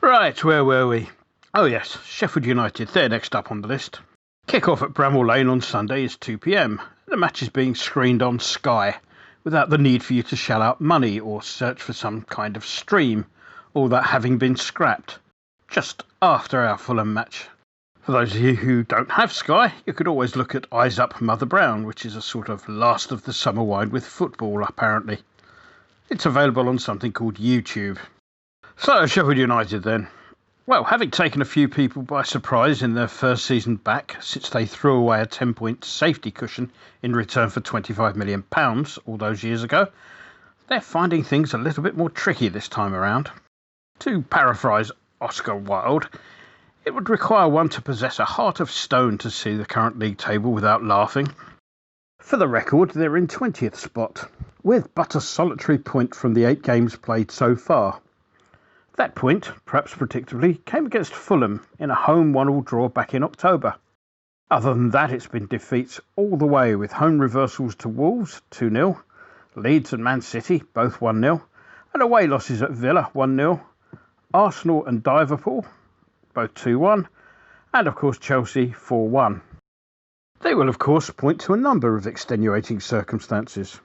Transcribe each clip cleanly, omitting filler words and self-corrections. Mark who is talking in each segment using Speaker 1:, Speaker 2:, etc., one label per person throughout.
Speaker 1: Right, where were we? Oh yes, Sheffield United, they're next up on the list. Kick-off at Bramall Lane on Sunday is 2 p.m. The match is being screened on Sky, without the need for you to shell out money or search for some kind of stream, all that having been scrapped, just after our Fulham match. For those of you who don't have Sky, you could always look at Eyes Up Mother Brown, which is a sort of last of the summer wine with football, apparently. It's available on something called YouTube. So, Sheffield United then. Well, having taken a few people by surprise in their first season back, since they threw away a 10-point safety cushion in return for £25 million all those years ago, they're finding things a little bit more tricky this time around. To paraphrase Oscar Wilde, it would require one to possess a heart of stone to see the current league table without laughing. For the record, they're in 20th spot, with but a solitary point from the 8 games played so far. That point, perhaps predictably, came against Fulham in a home 1-1 draw back in October. Other than that, it's been defeats all the way, with home reversals to Wolves 2-0, Leeds and Man City both 1-0, and away losses at Villa 1-0, Arsenal and Liverpool both 2-1, and of course Chelsea 4-1. They will of course point to a number of extenuating circumstances.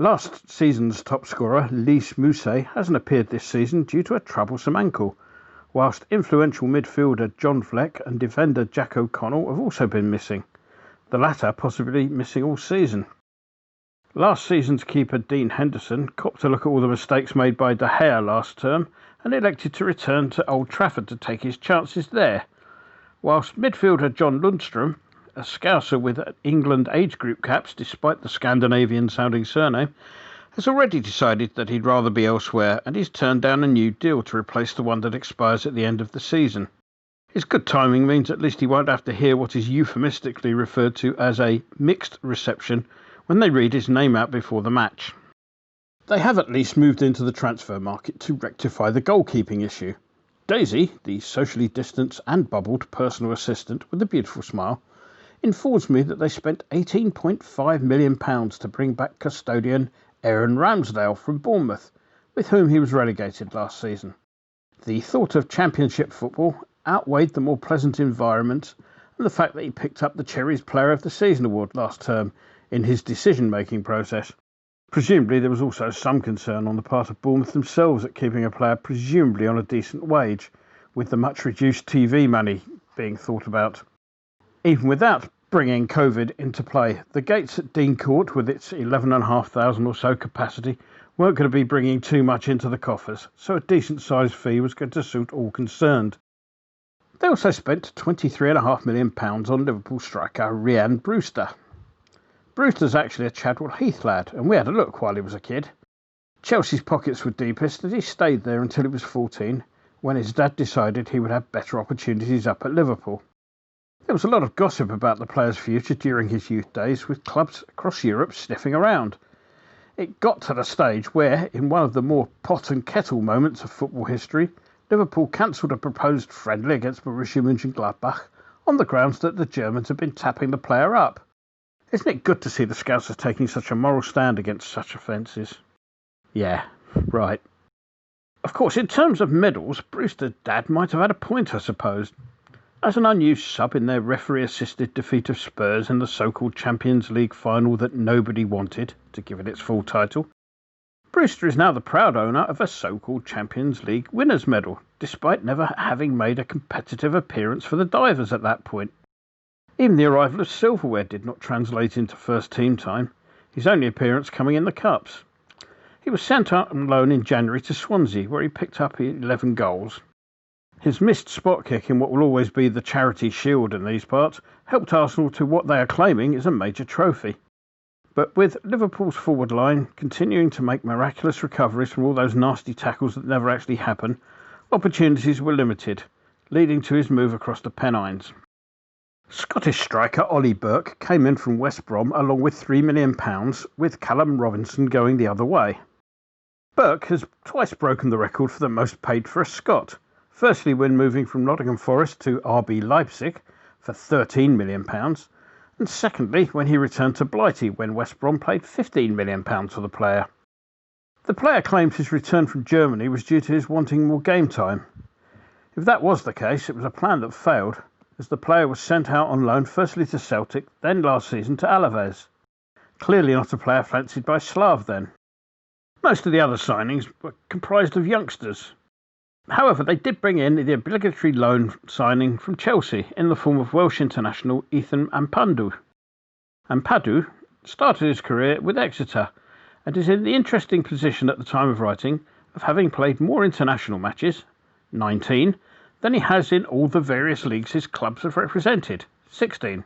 Speaker 1: Last season's top scorer, Lys Mousset, hasn't appeared this season due to a troublesome ankle, whilst influential midfielder John Fleck and defender Jack O'Connell have also been missing, the latter possibly missing all season. Last season's keeper Dean Henderson copped a look at all the mistakes made by De Gea last term and elected to return to Old Trafford to take his chances there, whilst midfielder John Lundstrom, a Scouser with England age group caps despite the Scandinavian-sounding surname, has already decided that he'd rather be elsewhere, and he's turned down a new deal to replace the one that expires at the end of the season. His good timing means at least he won't have to hear what is euphemistically referred to as a mixed reception when they read his name out before the match. They have at least moved into the transfer market to rectify the goalkeeping issue. Daisy, the socially distanced and bubbled personal assistant with a beautiful smile, informs me that they spent £18.5 million to bring back custodian Aaron Ramsdale from Bournemouth, with whom he was relegated last season. The thought of championship football outweighed the more pleasant environment and the fact that he picked up the Cherries Player of the Season award last term in his decision-making process. Presumably there was also some concern on the part of Bournemouth themselves at keeping a player presumably on a decent wage, with the much reduced TV money being thought about. Even without bringing COVID into play, the gates at Dean Court, with its 11,500 or so capacity, weren't going to be bringing too much into the coffers, so a decent-sized fee was going to suit all concerned. They also spent £23.5 million on Liverpool striker Rhian Brewster. Brewster's actually a Chadwell Heath lad, and we had a look while he was a kid. Chelsea's pockets were deepest, and he stayed there until he was 14, when his dad decided he would have better opportunities up at Liverpool. There was a lot of gossip about the player's future during his youth days, with clubs across Europe sniffing around. It got to the stage where, in one of the more pot and kettle moments of football history, Liverpool cancelled a proposed friendly against Borussia Mönchengladbach on the grounds that the Germans had been tapping the player up. Isn't it good to see the Scousers taking such a moral stand against such offences? Yeah, right. Of course, in terms of medals, Brewster's dad might have had a point, I suppose. As an unused sub in their referee-assisted defeat of Spurs in the so-called Champions League final that nobody wanted, to give it its full title, Brewster is now the proud owner of a so-called Champions League winners' medal, despite never having made a competitive appearance for the Divers at that point. Even the arrival of silverware did not translate into first team time, his only appearance coming in the Cups. He was sent out on loan in January to Swansea, where he picked up 11 goals. His missed spot kick in what will always be the Charity Shield in these parts helped Arsenal to what they are claiming is a major trophy. But with Liverpool's forward line continuing to make miraculous recoveries from all those nasty tackles that never actually happen, opportunities were limited, leading to his move across the Pennines. Scottish striker Ollie Burke came in from West Brom along with £3 million, with Callum Robinson going the other way. Burke has twice broken the record for the most paid for a Scot. Firstly, when moving from Nottingham Forest to RB Leipzig for £13 million, and secondly, when he returned to Blighty when West Brom paid £15 million for the player. The player claims his return from Germany was due to his wanting more game time. If that was the case, it was a plan that failed, as the player was sent out on loan firstly to Celtic, then last season to Alaves. Clearly not a player fancied by Slav then. Most of the other signings were comprised of youngsters. However, they did bring in the obligatory loan signing from Chelsea in the form of Welsh international Ethan Ampadu. Ampadu started his career with Exeter and is in the interesting position at the time of writing of having played more international matches, 19, than he has in all the various leagues his clubs have represented, 16.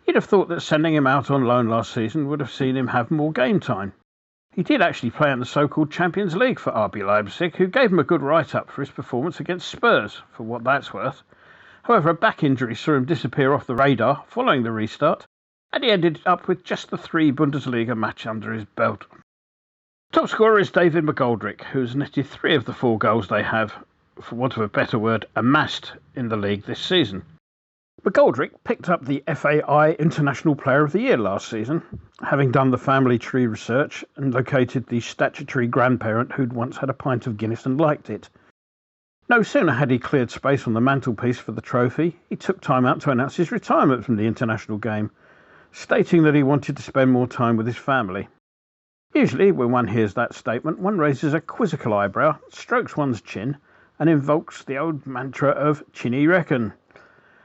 Speaker 1: You'd have thought that sending him out on loan last season would have seen him have more game time. He did actually play in the so-called Champions League for RB Leipzig, who gave him a good write-up for his performance against Spurs, for what that's worth. However, a back injury saw him disappear off the radar following the restart, and he ended up with just the 3 Bundesliga match under his belt. Top scorer is David McGoldrick, who has netted 3 of the 4 goals they have, for want of a better word, amassed in the league this season. McGoldrick picked up the FAI International Player of the Year last season, having done the family tree research and located the statutory grandparent who'd once had a pint of Guinness and liked it. No sooner had he cleared space on the mantelpiece for the trophy, he took time out to announce his retirement from the international game, stating that he wanted to spend more time with his family. Usually, when one hears that statement, one raises a quizzical eyebrow, strokes one's chin, and invokes the old mantra of "Chinny reckon."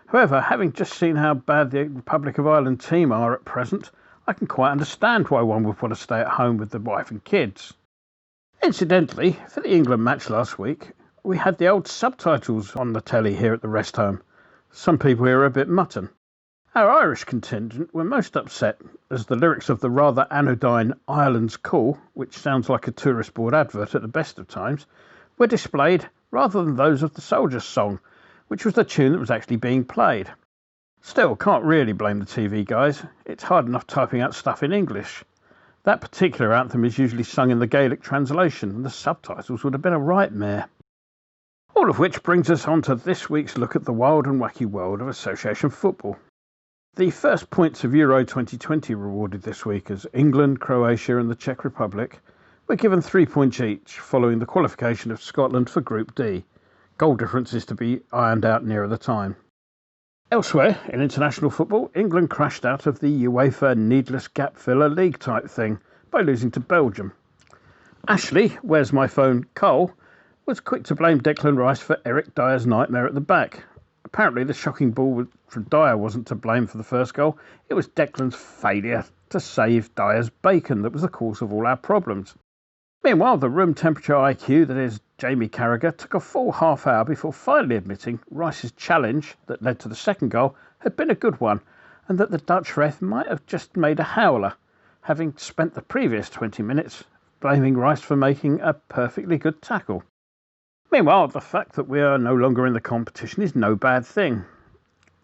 Speaker 1: However, having just seen how bad the Republic of Ireland team are at present, I can quite understand why one would want to stay at home with the wife and kids. Incidentally, for the England match last week, we had the old subtitles on the telly here at the rest home. Some people here are a bit mutton. Our Irish contingent were most upset as the lyrics of the rather anodyne Ireland's Call, which sounds like a tourist board advert at the best of times, were displayed rather than those of the Soldier's Song, which was the tune that was actually being played. Still, can't really blame the TV guys. It's hard enough typing out stuff in English. That particular anthem is usually sung in the Gaelic translation, and the subtitles would have been a right mare. All of which brings us on to this week's look at the wild and wacky world of association football. The first points of Euro 2020 were awarded this week as England, Croatia and the Czech Republic were given 3 points each following the qualification of Scotland for Group D. Goal differences to be ironed out nearer the time. Elsewhere, in international football, England crashed out of the UEFA needless gap filler league type thing by losing to Belgium. Ashley, where's my phone, Cole, was quick to blame Declan Rice for Eric Dyer's nightmare at the back. Apparently the shocking ball from Dyer wasn't to blame for the first goal, it was Declan's failure to save Dyer's bacon that was the cause of all our problems. Meanwhile, the room temperature IQ, that is Jamie Carragher, took a full half hour before finally admitting Rice's challenge that led to the second goal had been a good one, and that the Dutch ref might have just made a howler, having spent the previous 20 minutes blaming Rice for making a perfectly good tackle. Meanwhile, the fact that we are no longer in the competition is no bad thing.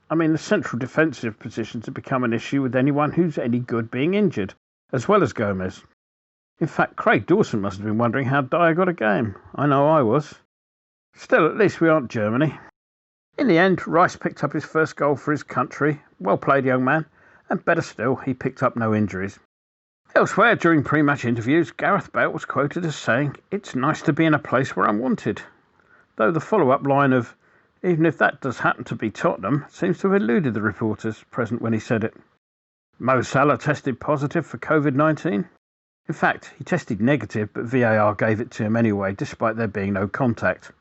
Speaker 1: I mean, the central defensive positions have become an issue with anyone who's any good being injured, as well as Gomez. In fact, Craig Dawson must have been wondering how Dyer got a game. I know I was. Still, at least we aren't Germany. In the end, Rice picked up his first goal for his country. Well played, young man. And better still, he picked up no injuries. Elsewhere, during pre-match interviews, Gareth Bale was quoted as saying, "It's nice to be in a place where I'm wanted." Though the follow-up line of, "Even if that does happen to be Tottenham," seems to have eluded the reporters present when he said it. Mo Salah tested positive for COVID-19. In fact, he tested negative, but VAR gave it to him anyway, despite there being no contact.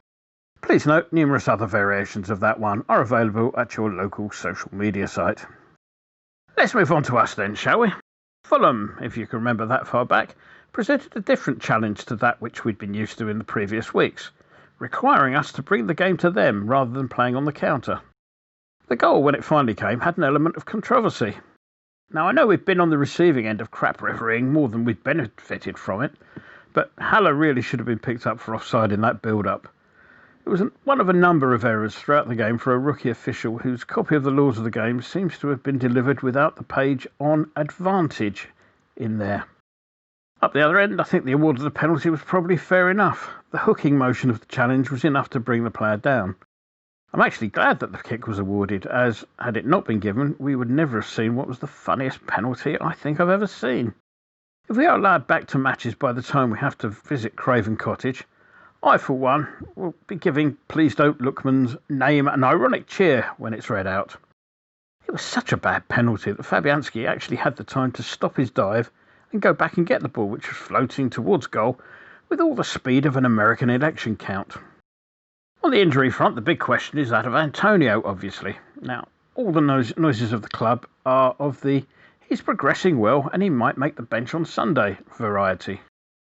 Speaker 1: Please note, numerous other variations of that one are available at your local social media site. Let's move on to us then, shall we? Fulham, if you can remember that far back, presented a different challenge to that which we'd been used to in the previous weeks, requiring us to bring the game to them rather than playing on the counter. The goal, when it finally came, had an element of controversy. Now, I know we've been on the receiving end of crap refereeing more than we've benefited from it, but Haller really should have been picked up for offside in that build-up. It was one of a number of errors throughout the game for a rookie official whose copy of the laws of the game seems to have been delivered without the page "on advantage" in there. Up the other end, I think the award of the penalty was probably fair enough. The hooking motion of the challenge was enough to bring the player down. I'm actually glad that the kick was awarded, as, had it not been given, we would never have seen what was the funniest penalty I think I've ever seen. If we are allowed back to matches by the time we have to visit Craven Cottage, I, for one, will be giving Please Don't Lookman's name an ironic cheer when it's read out. It was such a bad penalty that Fabianski actually had the time to stop his dive and go back and get the ball, which was floating towards goal with all the speed of an American election count. On the injury front, the big question is that of Antonio, obviously. Now, all the noises of the club are of the he's progressing well and he might make the bench on Sunday variety.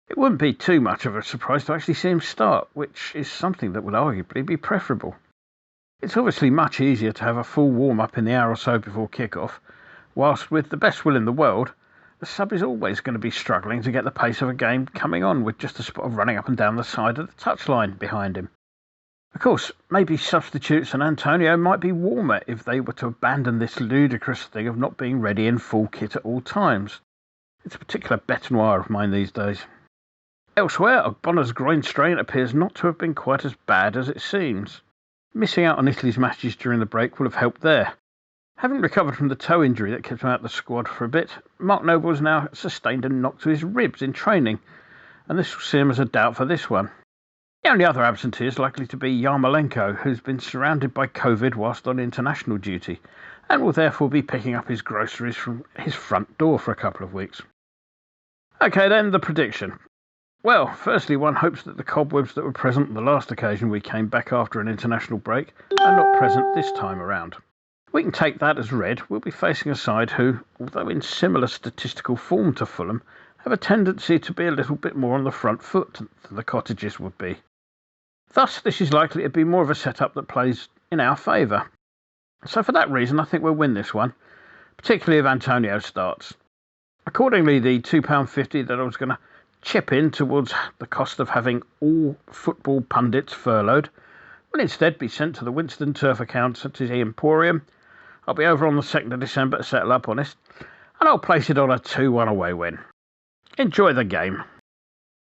Speaker 1: It wouldn't be too much of a surprise to actually see him start, which is something that would arguably be preferable. It's obviously much easier to have a full warm-up in the hour or so before kick-off, whilst with the best will in the world, the sub is always going to be struggling to get the pace of a game coming on with just a spot of running up and down the side of the touchline behind him. Of course, maybe substitutes and Antonio might be warmer if they were to abandon this ludicrous thing of not being ready in full kit at all times. It's a particular bête noire of mine these days. Elsewhere, Ogbonna's groin strain appears not to have been quite as bad as it seems. Missing out on Italy's matches during the break will have helped there. Having recovered from the toe injury that kept him out of the squad for a bit, Mark Noble has now sustained a knock to his ribs in training, and this will see him as a doubt for this one. The only other absentee is likely to be Yarmolenko, who's been surrounded by COVID whilst on international duty, and will therefore be picking up his groceries from his front door for a couple of weeks. Okay then, the prediction. Well, firstly, one hopes that the cobwebs that were present on the last occasion we came back after an international break are not present this time around. We can take that as read. We'll be facing a side who, although in similar statistical form to Fulham, have a tendency to be a little bit more on the front foot than the Cottages would be. Thus, this is likely to be more of a setup that plays in our favour. So for that reason, I think we'll win this one, particularly if Antonio starts. Accordingly, the £2.50 that I was going to chip in towards the cost of having all football pundits furloughed will instead be sent to the Winston Turf account at the Emporium. I'll be over on the 2nd of December to settle up on this, and I'll place it on a 2-1 away win. Enjoy the game.